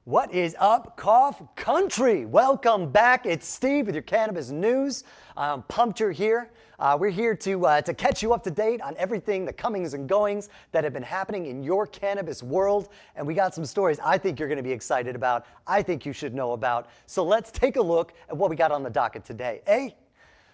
What is up, Cough Country? Welcome back. It's Steve with your cannabis news. I'm pumped you're here. We're here to catch you up to date on everything, the comings and goings that have been happening in your cannabis world. And we got some stories I think you're going to be excited about, I think you should know about. So let's take a look at what we got on the docket today.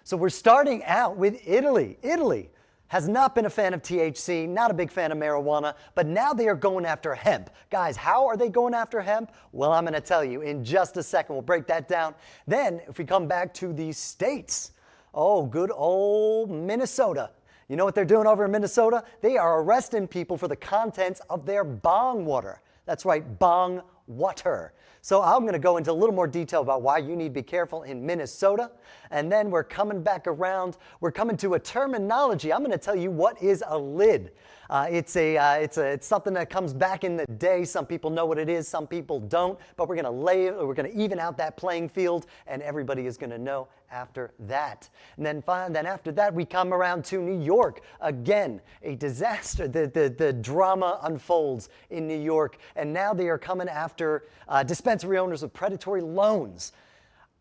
So we're starting out with Italy. Italy has not been a fan of THC, not a big fan of marijuana, but now they are going after hemp. Guys, how are they going after hemp? Well, I'm going to tell you in just a second. We'll break that down. Then, if we come back to the states, oh, good old Minnesota. You know what they're doing over in Minnesota? They are arresting people for the contents of their bong water. That's right, bong water. So I'm going to go into a little more detail about why you need to be careful in Minnesota. And then we're coming back around. We're coming to a terminology. I'm going to tell you what is a lid. It's something that comes back in the day. Some people know what it is, some people don't. But we're going to even out that playing field, and everybody is going to know after that. And then after that, we come around to New York. Again, a disaster. The drama unfolds in New York, and now they are coming after dispensary owners with predatory loans.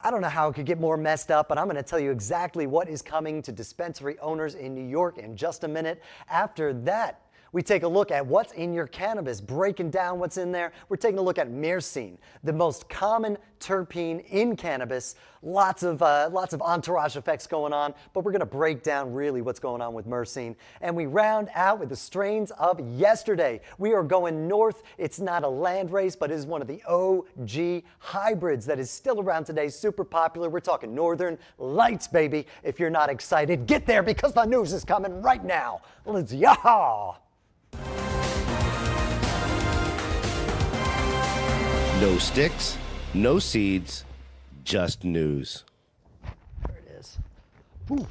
I don't know how it could get more messed up, but I'm going to tell you exactly what is coming to dispensary owners in New York in just a minute. After that, we take a look at what's in your cannabis, breaking down what's in there. We're taking a look at myrcene, the most common terpene in cannabis. Lots of entourage effects going on, but we're going to break down really what's going on with myrcene. And we round out with the strains of yesterday. We are going north. It's not a land race, but it is one of the OG hybrids that is still around today, super popular. We're talking Northern Lights, baby. If you're not excited, get there because the news is coming right now. Let's yaha! No sticks, no seeds, just news. There it is. Whew.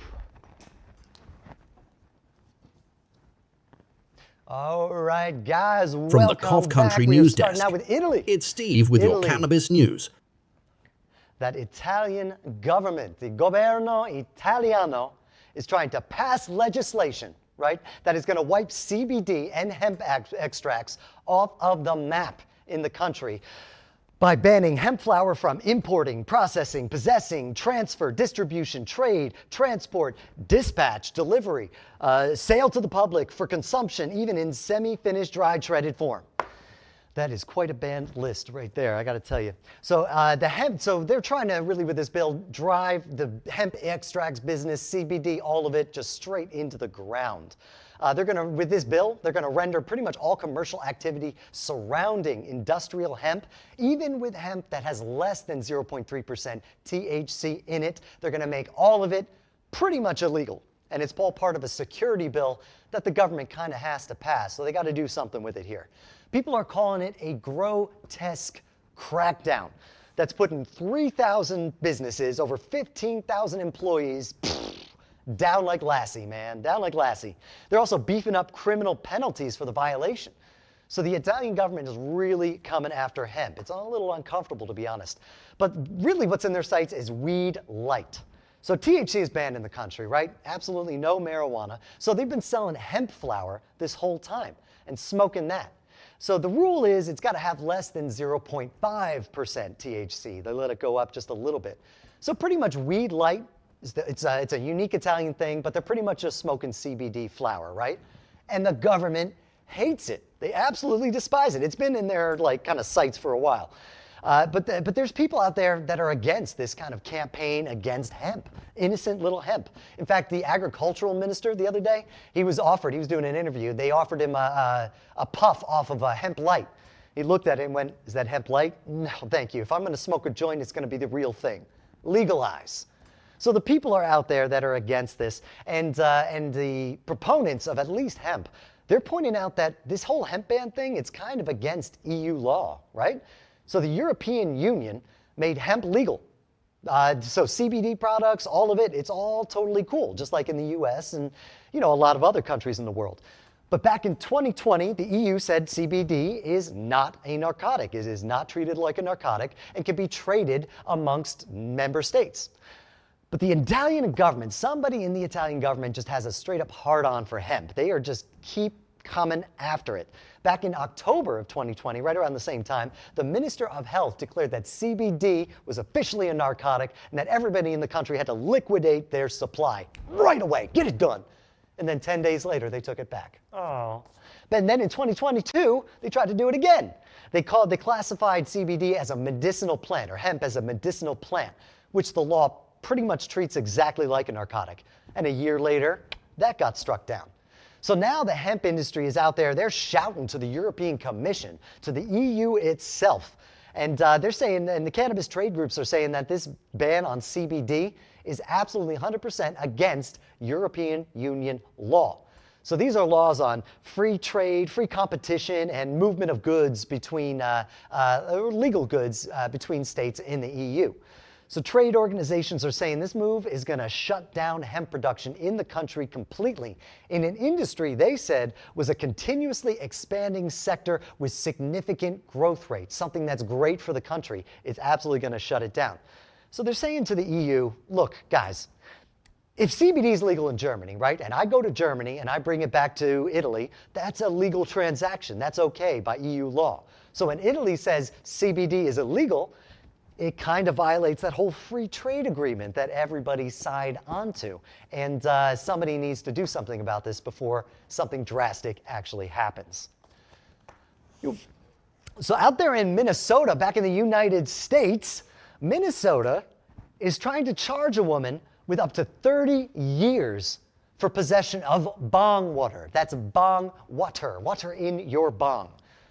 All right, guys. From the Cough Country News Desk, starting out with Italy. It's Steve with your cannabis news. That Italian government, the Governo Italiano, is trying to pass legislation, right, that is going to wipe CBD and hemp extracts off of the map in the country by banning hemp flower from importing, processing, possessing, transfer, distribution, trade, transport, dispatch, delivery, sale to the public for consumption, even in semi-finished dried shredded form. That is quite a banned list right there, I got to tell you. So so they're trying to really, with this bill, drive the hemp extracts business, CBD, all of it, just straight into the ground. With this bill, they're going to render pretty much all commercial activity surrounding industrial hemp, even with hemp that has less than 0.3% THC in it. They're going to make all of it pretty much illegal. And it's all part of a security bill that the government kind of has to pass. So they got to do something with it here. People are calling it a grotesque crackdown that's putting 3,000 businesses, over 15,000 employees, down like Lassie, man, down like Lassie. They're also beefing up criminal penalties for the violation. So the Italian government is really coming after hemp. It's a little uncomfortable, to be honest. But really what's in their sights is weed light. So THC is banned in the country, right? Absolutely no marijuana. So they've been selling hemp flower this whole time and smoking that. So the rule is it's got to have less than 0.5% THC. They let it go up just a little bit. So pretty much weed light, it's a unique Italian thing, but they're pretty much just smoking CBD flower, right? And the government hates it. They absolutely despise it. It's been in their kind of sights for a while. But there's people out there that are against this kind of campaign against hemp, innocent little hemp. In fact, the agricultural minister the other day, he was doing an interview. They offered him a puff off of a hemp light. He looked at it and went, "Is that hemp light? No, thank you. If I'm going to smoke a joint, it's going to be the real thing. Legalize." So the people are out there that are against this, and the proponents of at least hemp, they're pointing out that this whole hemp ban thing, it's kind of against EU law, right? So the European Union made hemp legal. So CBD products, all of it, it's all totally cool, just like in the US and a lot of other countries in the world. But back in 2020, the EU said CBD is not a narcotic. It is not treated like a narcotic and can be traded amongst member states. But the Italian government, somebody in the Italian government just has a straight up hard-on for hemp. They are just keep coming after it. Back in October of 2020, right around the same time, the Minister of Health declared that CBD was officially a narcotic and that everybody in the country had to liquidate their supply right away. Get it done. And then 10 days later, they took it back. Oh. And then in 2022, they tried to do it again. They classified CBD as a medicinal plant, or hemp as a medicinal plant, which the law pretty much treats exactly like a narcotic. And a year later, that got struck down. So now the hemp industry is out there, they're shouting to the European Commission, to the EU itself. And they're saying, and the cannabis trade groups are saying that this ban on CBD is absolutely 100% against European Union law. So these are laws on free trade, free competition, and movement of goods between, legal goods between states in the EU. So trade organizations are saying this move is going to shut down hemp production in the country completely, in an industry they said was a continuously expanding sector with significant growth rates, something that's great for the country. It's absolutely going to shut it down. So they're saying to the EU, look, guys, if CBD is legal in Germany, right, and I go to Germany and I bring it back to Italy, that's a legal transaction. That's okay by EU law. So when Italy says CBD is illegal, it kind of violates that whole free trade agreement that everybody signed onto. And somebody needs to do something about this before something drastic actually happens. So out there in Minnesota, back in the United States, Minnesota is trying to charge a woman with up to 30 years for possession of bong water. That's bong water, water in your bong.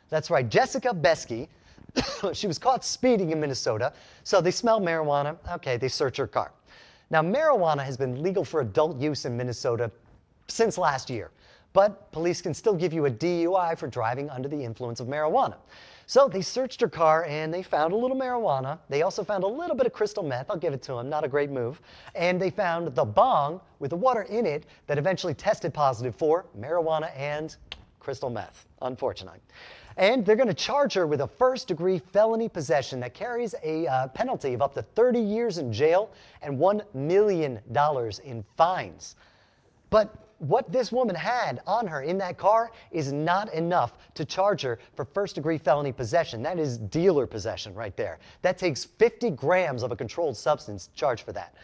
That's right, Jessica Besky. She was caught speeding in Minnesota, so they smell marijuana. Okay, they search her car. Now, marijuana has been legal for adult use in Minnesota since last year, but police can still give you a DUI for driving under the influence of marijuana. So they searched her car and they found a little marijuana. They also found a little bit of crystal meth. I'll give it to them, not a great move. And they found the bong with the water in it that eventually tested positive for marijuana and crystal meth, unfortunately. And they're going to charge her with a first-degree felony possession that carries a penalty of up to 30 years in jail and $1 million in fines. But what this woman had on her in that car is not enough to charge her for first-degree felony possession. That is dealer possession right there. That takes 50 grams of a controlled substance to charge for that.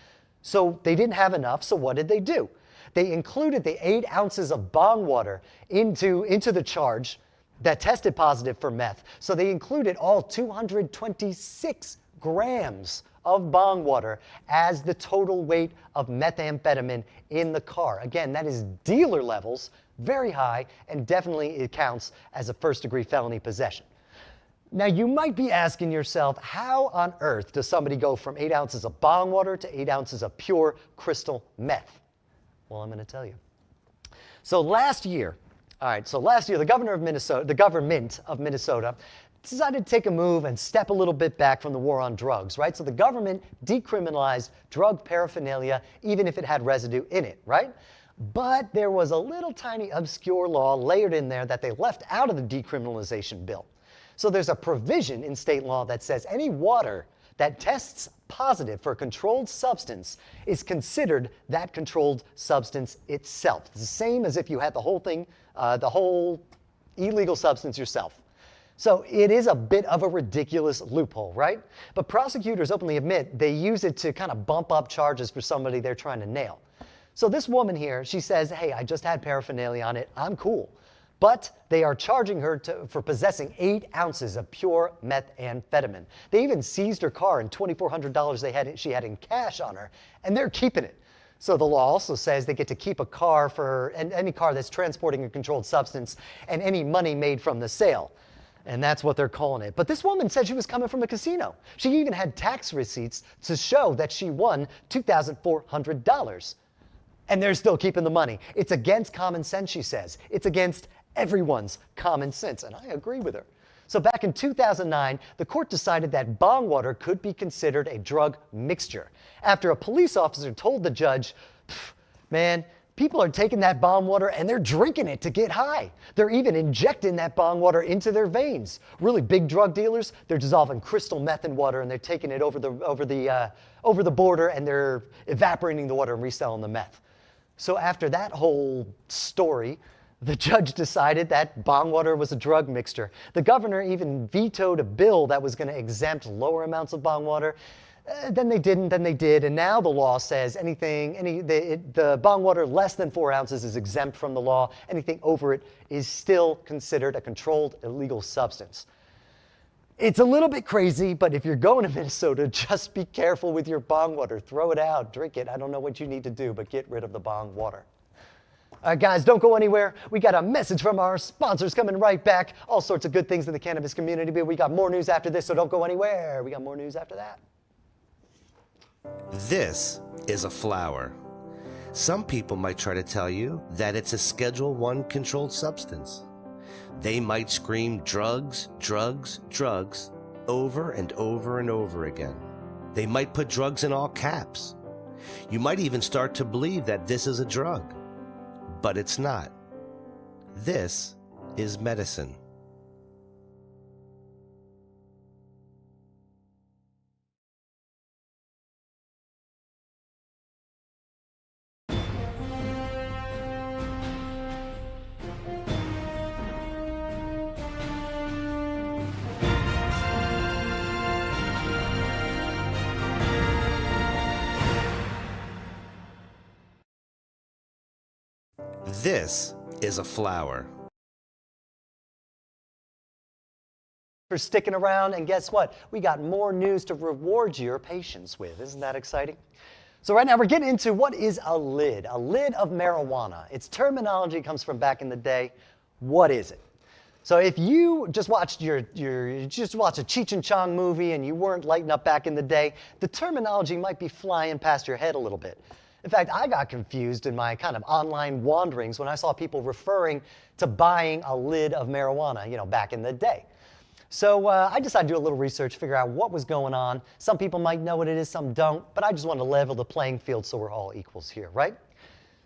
So they didn't have enough, so what did they do? They included the 8 ounces of bong water into the charge that tested positive for meth. So they included all 226 grams of bong water as the total weight of methamphetamine in the car. Again, that is dealer levels, very high, and definitely it counts as a first-degree felony possession. Now, you might be asking yourself, how on earth does somebody go from 8 ounces of bong water to 8 ounces of pure crystal meth? Well, I'm going to tell you. So last year, the government of Minnesota decided to take a move and step a little bit back from the war on drugs, right? So the government decriminalized drug paraphernalia, even if it had residue in it, right? But there was a little tiny obscure law layered in there that they left out of the decriminalization bill. So there's a provision in state law that says any water that tests positive for a controlled substance is considered that controlled substance itself. It's the same as if you had the whole thing, the whole illegal substance yourself. So it is a bit of a ridiculous loophole, right? But prosecutors openly admit they use it to kind of bump up charges for somebody they're trying to nail. So this woman here, she says, hey, I just had paraphernalia on it, I'm cool. But they are charging her for possessing 8 ounces of pure methamphetamine. They even seized her car and $2,400 she had in cash on her, and they're keeping it. So the law also says they get to keep a car and any car that's transporting a controlled substance and any money made from the sale. And that's what they're calling it. But this woman said she was coming from a casino. She even had tax receipts to show that she won $2,400. And they're still keeping the money. It's against common sense, she says. It's against everyone's common sense, and I agree with her. So back in 2009, the court decided that bong water could be considered a drug mixture after a police officer told the judge, man, people are taking that bong water and they're drinking it to get high. They're even injecting that bong water into their veins. Really big drug dealers, they're dissolving crystal meth in water and they're taking it over the border and they're evaporating the water and reselling the meth. So after that whole story, The judge decided that bong water was a drug mixture. The governor even vetoed a bill that was going to exempt lower amounts of bong water. Then they didn't, then they did, and now the law says the bong water less than 4 ounces is exempt from the law. Anything over it is still considered a controlled illegal substance. It's a little bit crazy, but if you're going to Minnesota, just be careful with your bong water. Throw it out, drink it. I don't know what you need to do, but get rid of the bong water. All right, guys, don't go anywhere. We got a message from our sponsors coming right back. All sorts of good things in the cannabis community, but we got more news after this, so don't go anywhere. We got more news after that. This is a flower. Some people might try to tell you that it's a Schedule I controlled substance. They might scream drugs, drugs, drugs over and over and over again. They might put drugs in all caps. You might even start to believe that this is a drug, but it's not. This is medicine. This is a flower. For sticking around, and guess what? We got more news to reward your patience with. Isn't that exciting? So right now we're getting into what is a lid of marijuana. Its terminology comes from back in the day. What is it? So if you just watched a Cheech and Chong movie and you weren't lighting up back in the day, the terminology might be flying past your head a little bit. In fact, I got confused in my kind of online wanderings when I saw people referring to buying a lid of marijuana, back in the day. So I decided to do a little research, figure out what was going on. Some people might know what it is, some don't, but I just want to level the playing field so we're all equals here, right?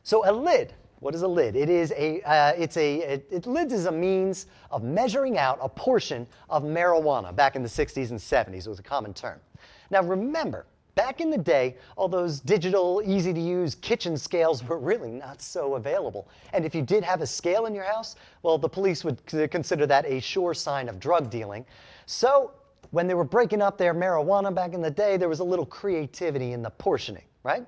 So a lid, what is a lid? Lids is a means of measuring out a portion of marijuana. Back in the 60s and 70s, it was a common term. Now remember, back in the day, all those digital, easy-to-use kitchen scales were really not so available. And if you did have a scale in your house, well, the police would consider that a sure sign of drug dealing. So when they were breaking up their marijuana back in the day, there was a little creativity in the portioning, right?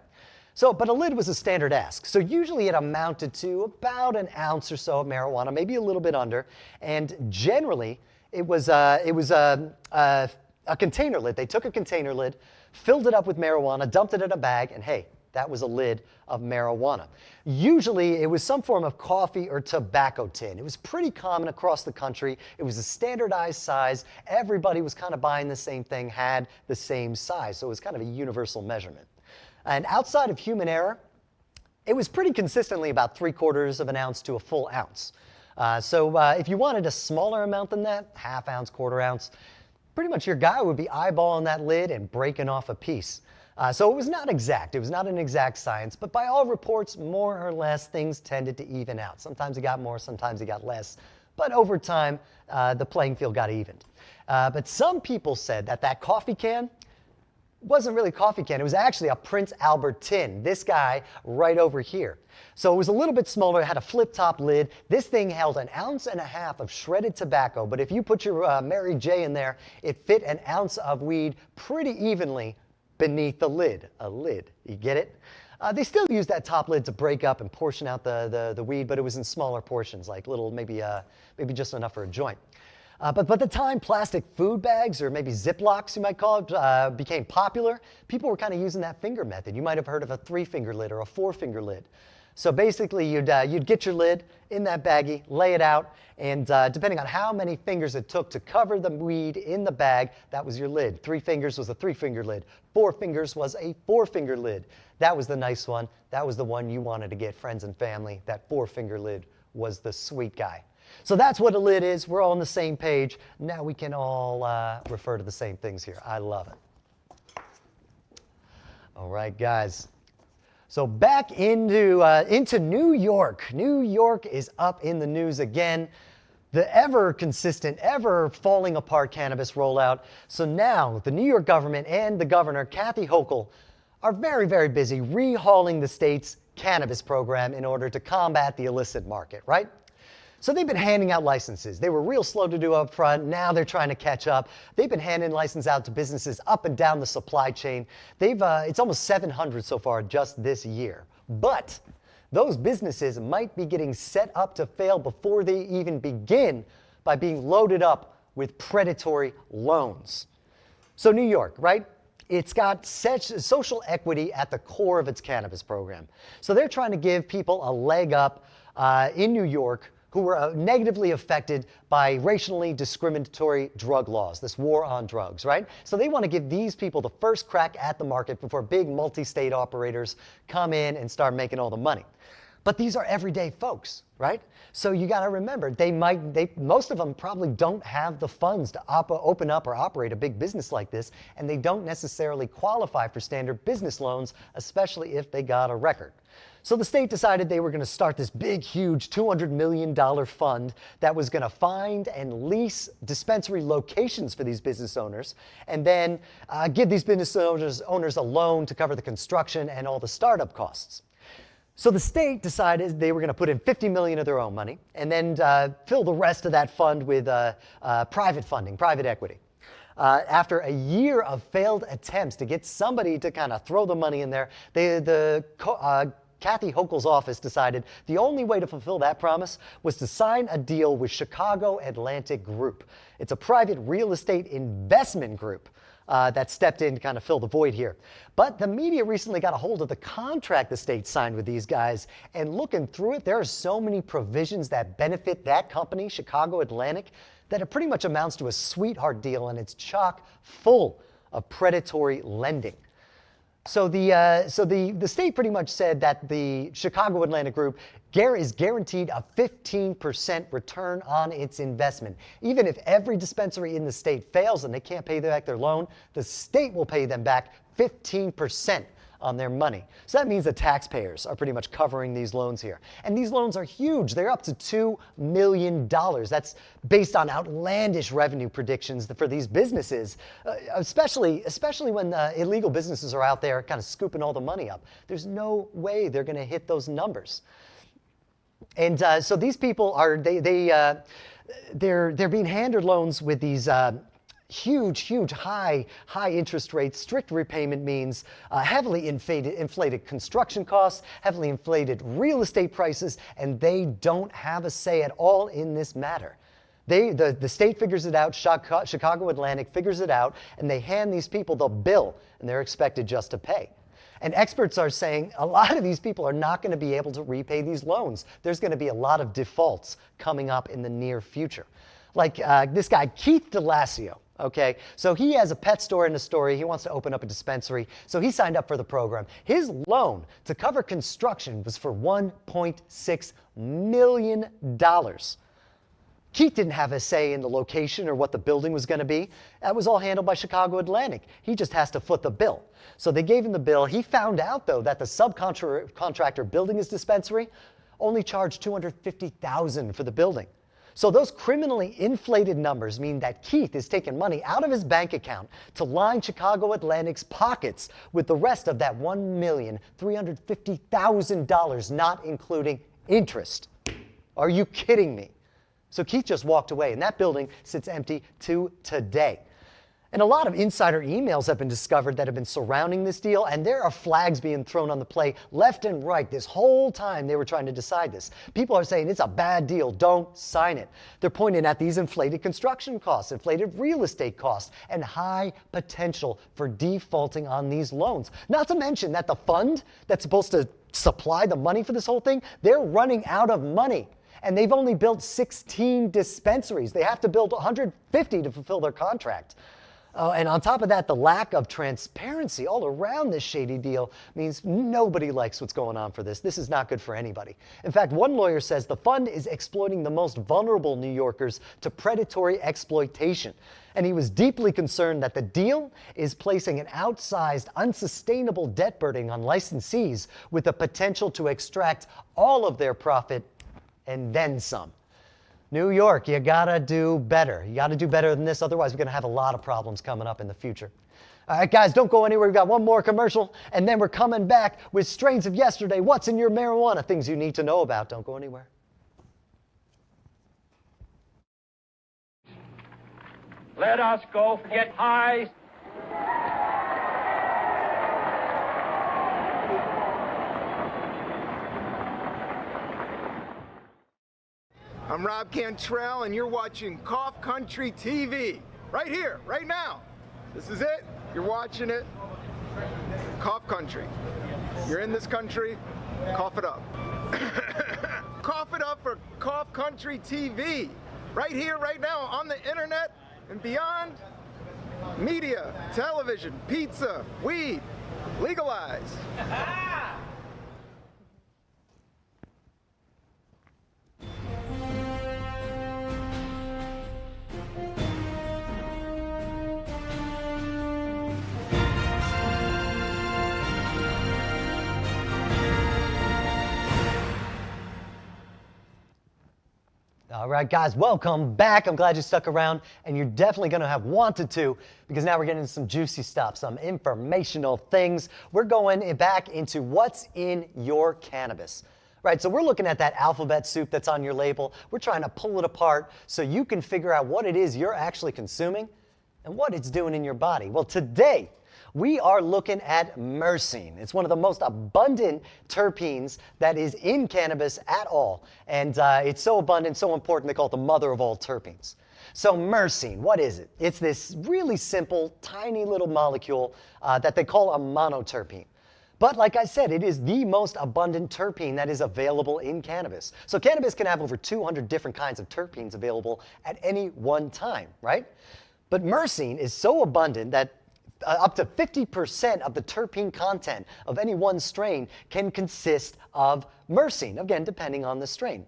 But a lid was a standard ask. So usually it amounted to about an ounce or so of marijuana, maybe a little bit under. And generally, it was a container lid. They took a container lid, filled it up with marijuana, dumped it in a bag, and hey, that was a lid of marijuana. Usually, it was some form of coffee or tobacco tin. It was pretty common across the country. It was a standardized size. Everybody was kind of buying the same thing, had the same size. So it was kind of a universal measurement. And outside of human error, it was pretty consistently about 3/4 of an ounce to a full ounce. If you wanted a smaller amount than that, half ounce, 1/4 ounce, pretty much your guy would be eyeballing that lid and breaking off a piece. So it was not exact. It was not an exact science, but by all reports, more or less, things tended to even out. Sometimes he got more, sometimes he got less. But over time, the playing field got evened. But some people said that coffee can wasn't really a coffee can. It was actually a Prince Albert tin. This guy right over here. So it was a little bit smaller. It had a flip-top lid. This thing held 1.5 ounces of shredded tobacco. But if you put your Mary J in there, it fit 1 ounce of weed pretty evenly beneath the lid. A lid. You get it? They still use that top lid to break up and portion out the weed, but it was in smaller portions, like little, maybe just enough for a joint. But by the time plastic food bags, or maybe Ziplocs you might call it, became popular, people were kind of using that finger method. You might have heard of a 3-finger lid or a 4-finger lid. So basically, you'd get your lid in that baggie, lay it out, and depending on how many fingers it took to cover the weed in the bag, that was your lid. 3 fingers was a 3-finger lid. 4 fingers was a 4-finger lid. That was the nice one. That was the one you wanted to get friends and family. That 4-finger lid was the sweet guy. So that's what a lid is. We're all on the same page. Now we can all refer to the same things here. I love it. All right, guys. So back into New York. New York is up in the news again. The ever consistent, ever falling apart cannabis rollout. So now the New York government and the governor, Kathy Hochul, are very, very busy rehauling the state's cannabis program in order to combat the illicit market, right? So they've been handing out licenses. They were real slow to do up front. Now they're trying to catch up. They've been handing licenses out to businesses up and down the supply chain. It's almost 700 so far just this year. But those businesses might be getting set up to fail before they even begin by being loaded up with predatory loans. So New York, right? It's got social equity at the core of its cannabis program. So they're trying to give people a leg up in New York who were negatively affected by racially discriminatory drug laws, this war on drugs, right? So they want to give these people the first crack at the market before big multi-state operators come in and start making all the money. But these are everyday folks, right? So you got to remember, most of them probably don't have the funds to open up or operate a big business like this, and they don't necessarily qualify for standard business loans, especially if they got a record. So the state decided they were going to start this big, huge $200 million fund that was going to find and lease dispensary locations for these business owners, and then give these business owners a loan to cover the construction and all the startup costs. So the state decided they were going to put in $50 million of their own money and then fill the rest of that fund with private funding, private equity. After a year of failed attempts to get somebody to kind of throw the money in there, Kathy Hochul's office decided the only way to fulfill that promise was to sign a deal with Chicago Atlantic Group. It's a private real estate investment group that stepped in to kind of fill the void here. But the media recently got a hold of the contract the state signed with these guys, and looking through it, there are so many provisions that benefit that company, Chicago Atlantic, that it pretty much amounts to a sweetheart deal, and it's chock full of predatory lending. So the state pretty much said that the Chicago Atlantic Group is guaranteed a 15% return on its investment. Even if every dispensary in the state fails and they can't pay back their loan, the state will pay them back 15% on their money. So that means the taxpayers are pretty much covering these loans here. And these loans are huge. They're up to $2 million. That's based on outlandish revenue predictions for these businesses, especially when illegal businesses are out there kind of scooping all the money up. There's no way they're going to hit those numbers. And so these people are, they're being handed loans with these huge high interest rates, strict repayment means, heavily inflated construction costs, heavily inflated real estate prices, and they don't have a say at all in this matter. The state figures it out, Chicago Atlantic figures it out, and they hand these people the bill, and they're expected just to pay. And experts are saying a lot of these people are not going to be able to repay these loans. There's going to be a lot of defaults coming up in the near future. Like this guy, Keith DeLassio. Okay, so he has a pet store in Astoria. He wants to open up a dispensary. So he signed up for the program. His loan to cover construction was for $1.6 million. Keith didn't have a say in the location or what the building was going to be. That was all handled by Chicago Atlantic. He just has to foot the bill. So they gave him the bill. He found out, though, that the subcontractor building his dispensary only charged $250,000 for the building. So those criminally inflated numbers mean that Keith is taking money out of his bank account to line Chicago Atlantic's pockets with the rest of that $1,350,000, not including interest. Are you kidding me? So Keith just walked away, and that building sits empty to today. And a lot of insider emails have been discovered that have been surrounding this deal, and there are flags being thrown on the play left and right this whole time they were trying to decide this. People are saying it's a bad deal, don't sign it. They're pointing at these inflated construction costs, inflated real estate costs, and high potential for defaulting on these loans. Not to mention that the fund that's supposed to supply the money for this whole thing, they're running out of money. And they've only built 16 dispensaries. They have to build 150 to fulfill their contract. And on top of that, the lack of transparency all around this shady deal means nobody likes what's going on for this. This is not good for anybody. In fact, one lawyer says the fund is exploiting the most vulnerable New Yorkers to predatory exploitation. And he was deeply concerned that the deal is placing an outsized, unsustainable debt burden on licensees with the potential to extract all of their profit and then some. New York, you gotta do better. You gotta do better than this, otherwise we're gonna have a lot of problems coming up in the future. All right, guys, don't go anywhere. We've got one more commercial, and then we're coming back with Strains of Yesterday. What's in your marijuana? Things you need to know about. Don't go anywhere. Let us go get high. I'm Rob Cantrell, and you're watching Cough Country TV. Right here, right now. This is it. You're watching it. Cough Country. You're in this country, cough it up. Cough it up for Cough Country TV. Right here, right now, on the internet and beyond. Media, television, pizza, weed, legalized. All right, guys, welcome back. I'm glad you stuck around, and you're definitely going to have wanted to, because now we're getting into some juicy stuff, some informational things. We're going back into what's in your cannabis. Right, so we're looking at that alphabet soup that's on your label. We're trying to pull it apart so you can figure out what it is you're actually consuming and what it's doing in your body. Well, today, we are looking at myrcene. It's one of the most abundant terpenes that is in cannabis at all. And it's so abundant, so important, they call it the mother of all terpenes. So myrcene, what is it? It's this really simple, tiny little molecule that they call a monoterpene. But like I said, it is the most abundant terpene that is available in cannabis. So cannabis can have over 200 different kinds of terpenes available at any one time, right? But myrcene is so abundant that up to 50% of the terpene content of any one strain can consist of myrcene, again, depending on the strain.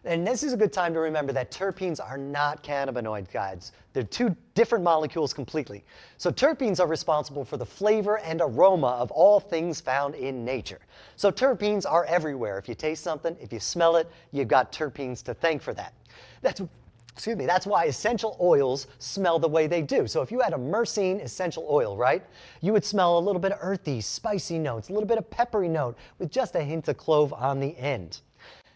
And this is a good time to remember that terpenes are not cannabinoid, guys. They're two different molecules completely. So terpenes are responsible for the flavor and aroma of all things found in nature. So terpenes are everywhere. If you taste something, if you smell it, you've got terpenes to thank for that. That's why essential oils smell the way they do. So if you had a myrcene essential oil, right, you would smell a little bit of earthy, spicy notes, a little bit of peppery note with just a hint of clove on the end.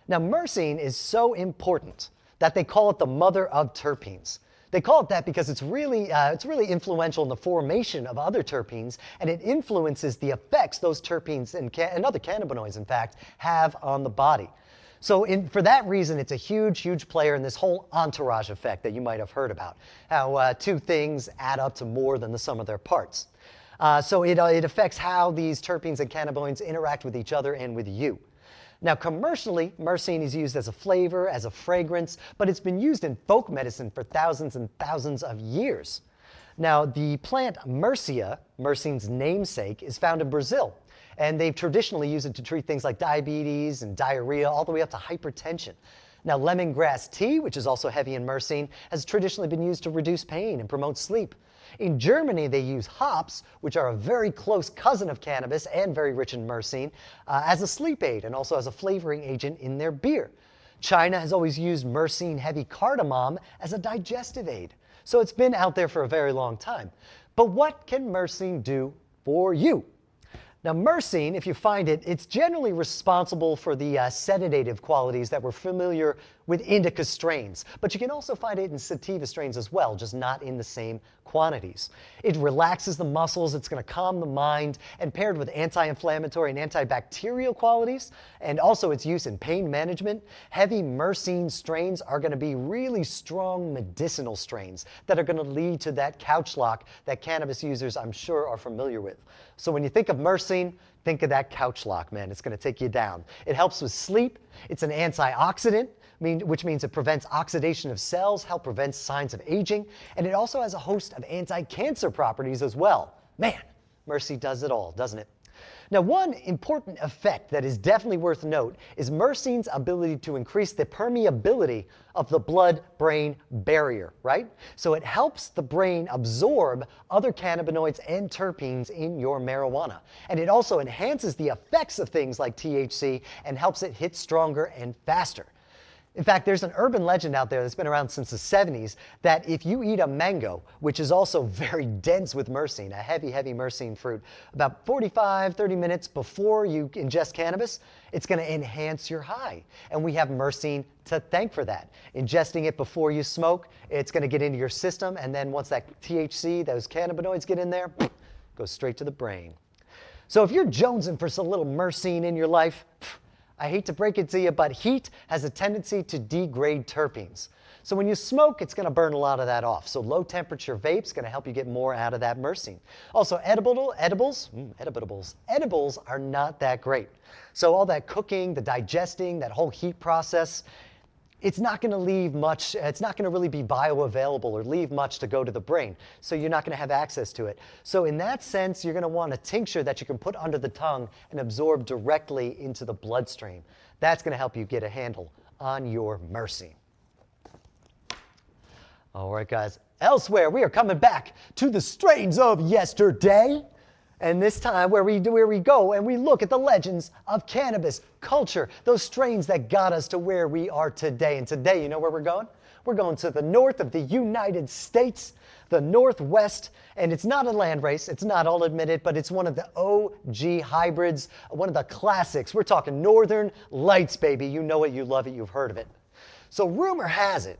Now, myrcene is so important that they call it the mother of terpenes. They call it that because it's really influential in the formation of other terpenes, and it influences the effects those terpenes and other cannabinoids, in fact, have on the body. So for that reason, it's a huge, huge player in this whole entourage effect that you might have heard about, how two things add up to more than the sum of their parts. So it affects how these terpenes and cannabinoids interact with each other and with you. Now, commercially, myrcene is used as a flavor, as a fragrance, but it's been used in folk medicine for thousands and thousands of years. Now, the plant Myrcia, myrcene's namesake, is found in Brazil, and they've traditionally used it to treat things like diabetes and diarrhea, all the way up to hypertension. Now, lemongrass tea, which is also heavy in myrcene, has traditionally been used to reduce pain and promote sleep. In Germany, they use hops, which are a very close cousin of cannabis and very rich in myrcene, as a sleep aid and also as a flavoring agent in their beer. China has always used myrcene-heavy cardamom as a digestive aid. So it's been out there for a very long time. But what can myrcene do for you? Now, myrcene, if you find it, it's generally responsible for the sedative qualities that we're familiar with indica strains. But you can also find it in sativa strains as well, just not in the same quantities. It relaxes the muscles, it's going to calm the mind, and paired with anti-inflammatory and antibacterial qualities, and also its use in pain management, heavy myrcene strains are going to be really strong medicinal strains that are going to lead to that couch lock that cannabis users, I'm sure, are familiar with. So when you think of myrcene, think of that couch lock, man. It's going to take you down. It helps with sleep. It's an antioxidant, which means it prevents oxidation of cells, help prevent signs of aging, and it also has a host of anti-cancer properties as well. Man, myrcene does it all, doesn't it? Now, one important effect that is definitely worth note is myrcene's ability to increase the permeability of the blood-brain barrier, right? So it helps the brain absorb other cannabinoids and terpenes in your marijuana. And it also enhances the effects of things like THC and helps it hit stronger and faster. In fact, there's an urban legend out there that's been around since the 70s that if you eat a mango, which is also very dense with myrcene, a heavy, heavy myrcene fruit, about 45, 30 minutes before you ingest cannabis, it's going to enhance your high. And we have myrcene to thank for that. Ingesting it before you smoke, it's going to get into your system, and then once that THC, those cannabinoids get in there, goes straight to the brain. So if you're jonesing for some little myrcene in your life, I hate to break it to you, but heat has a tendency to degrade terpenes. So when you smoke, it's going to burn a lot of that off. So low temperature vape's going to help you get more out of that myrcene. Also, edibles are not that great. So all that cooking, the digesting, that whole heat process, it's not going to leave much, it's not going to really be bioavailable or leave much to go to the brain. So you're not going to have access to it. So in that sense, you're going to want a tincture that you can put under the tongue and absorb directly into the bloodstream. That's going to help you get a handle on your myrcene. All right, guys. Elsewhere, we are coming back to the strains of yesterday. And this time where we go and we look at the legends of cannabis culture, those strains that got us to where we are today. And today, you know where we're going? We're going to the north of the United States, the Northwest, and it's not a land race, it's not, I'll admit it, but it's one of the OG hybrids, one of the classics. We're talking Northern Lights, baby. You know it, you love it, you've heard of it. So rumor has it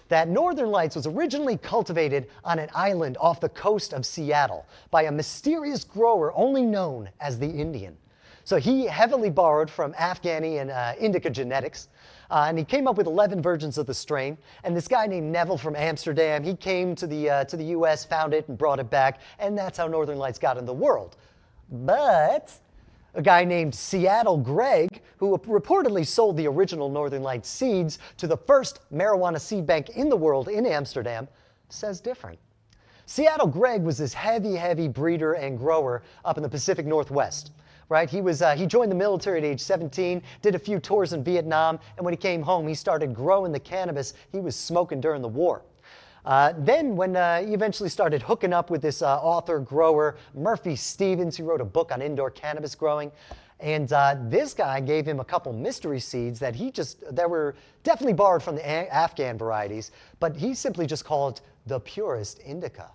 that Northern Lights was originally cultivated on an island off the coast of Seattle by a mysterious grower only known as the Indian. So he heavily borrowed from Afghani and indica genetics, and he came up with 11 versions of the strain. And this guy named Neville from Amsterdam, he came to the US, found it, and brought it back, and that's how Northern Lights got in the world. But a guy named Seattle Greg, who reportedly sold the original Northern Lights seeds to the first marijuana seed bank in the world in Amsterdam, says different. Seattle Greg was this heavy, heavy breeder and grower up in the Pacific Northwest. Right? He joined the military at age 17, did a few tours in Vietnam, and when he came home, he started growing the cannabis he was smoking during the war. Then when he eventually started hooking up with this author-grower, Murphy Stevens, who wrote a book on indoor cannabis growing, and this guy gave him a couple mystery seeds that were definitely borrowed from the Afghan varieties, but he simply just called the purest indica.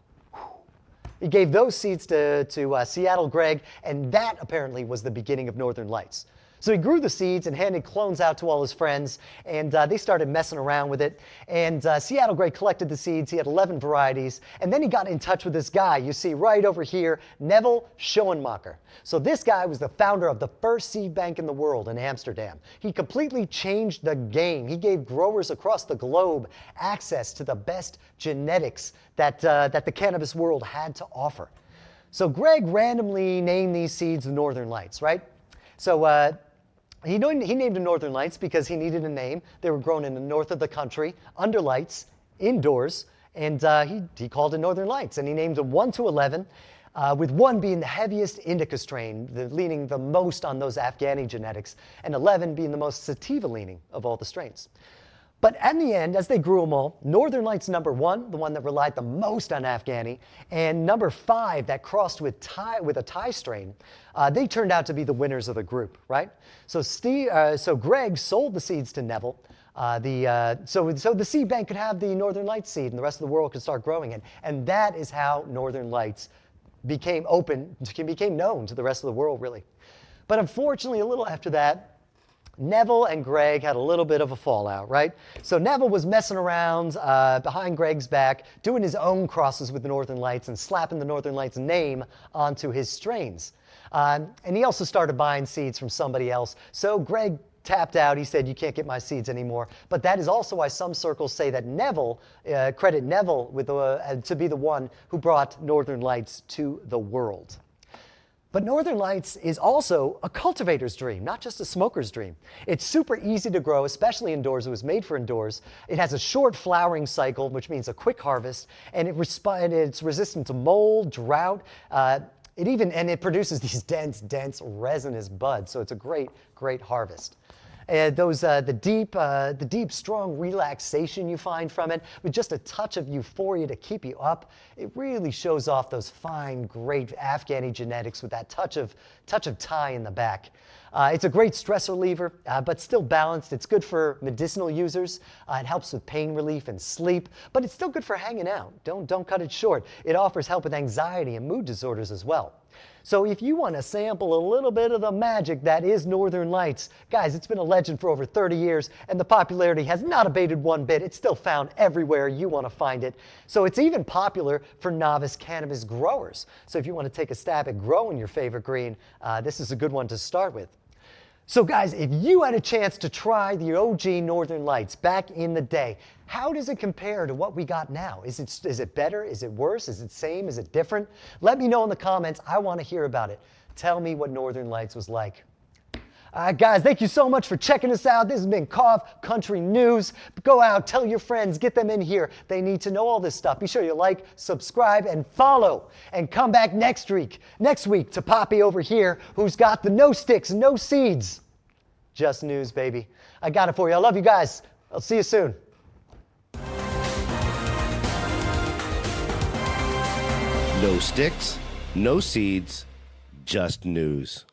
He gave those seeds to Seattle Greg, and that apparently was the beginning of Northern Lights. So he grew the seeds and handed clones out to all his friends, and they started messing around with it. And Seattle Greg collected the seeds. He had 11 varieties. And then he got in touch with this guy you see right over here, Neville Schoenmaker. So this guy was the founder of the first seed bank in the world in Amsterdam. He completely changed the game. He gave growers across the globe access to the best genetics that the cannabis world had to offer. So Greg randomly named these seeds the Northern Lights, right? So he named them Northern Lights because he needed a name. They were grown in the north of the country, under lights, indoors, and he called it Northern Lights. And he named them 1 to 11, with 1 being the heaviest indica strain, leaning the most on those Afghani genetics, and 11 being the most sativa leaning of all the strains. But in the end, as they grew them all, Northern Lights number 1, the one that relied the most on Afghani, and number 5 that crossed with a Thai strain, they turned out to be the winners of the group, right? So Greg sold the seeds to Neville. So the seed bank could have the Northern Lights seed, and the rest of the world could start growing it. And that is how Northern Lights became known to the rest of the world, really. But unfortunately, a little after that, Neville and Greg had a little bit of a fallout, right? So Neville was messing around behind Greg's back, doing his own crosses with the Northern Lights and slapping the Northern Lights name onto his strains. And he also started buying seeds from somebody else. So Greg tapped out. He said, "You can't get my seeds anymore." But that is also why some circles say that Neville, credit Neville to be the one who brought Northern Lights to the world. But Northern Lights is also a cultivator's dream, not just a smoker's dream. It's super easy to grow, especially indoors. It was made for indoors. It has a short flowering cycle, which means a quick harvest, and it's resistant to mold, drought. It produces these dense, resinous buds. So it's a great harvest. The deep, strong relaxation you find from it, with just a touch of euphoria to keep you up, it really shows off those fine, great Afghani genetics with that touch of Thai in the back. It's a great stress reliever, but still balanced. It's good for medicinal users. It helps with pain relief and sleep, but it's still good for hanging out. Don't cut it short. It offers help with anxiety and mood disorders as well. So if you want to sample a little bit of the magic that is Northern Lights, guys, it's been a legend for over 30 years, and the popularity has not abated one bit. It's still found everywhere you want to find it. So it's even popular for novice cannabis growers. So if you want to take a stab at growing your favorite green, this is a good one to start with. So guys, if you had a chance to try the OG Northern Lights back in the day, how does it compare to what we got now? Is it better? Is it worse? Is it same? Is it different? Let me know in the comments. I want to hear about it. Tell me what Northern Lights was like. All right, guys, thank you so much for checking us out. This has been Cough Country News. Go out, tell your friends, get them in here. They need to know all this stuff. Be sure you like, subscribe, and follow. And come back next week to Poppy over here, who's got the no sticks, no seeds. Just news, baby. I got it for you. I love you guys. I'll see you soon. No sticks, no seeds, just news.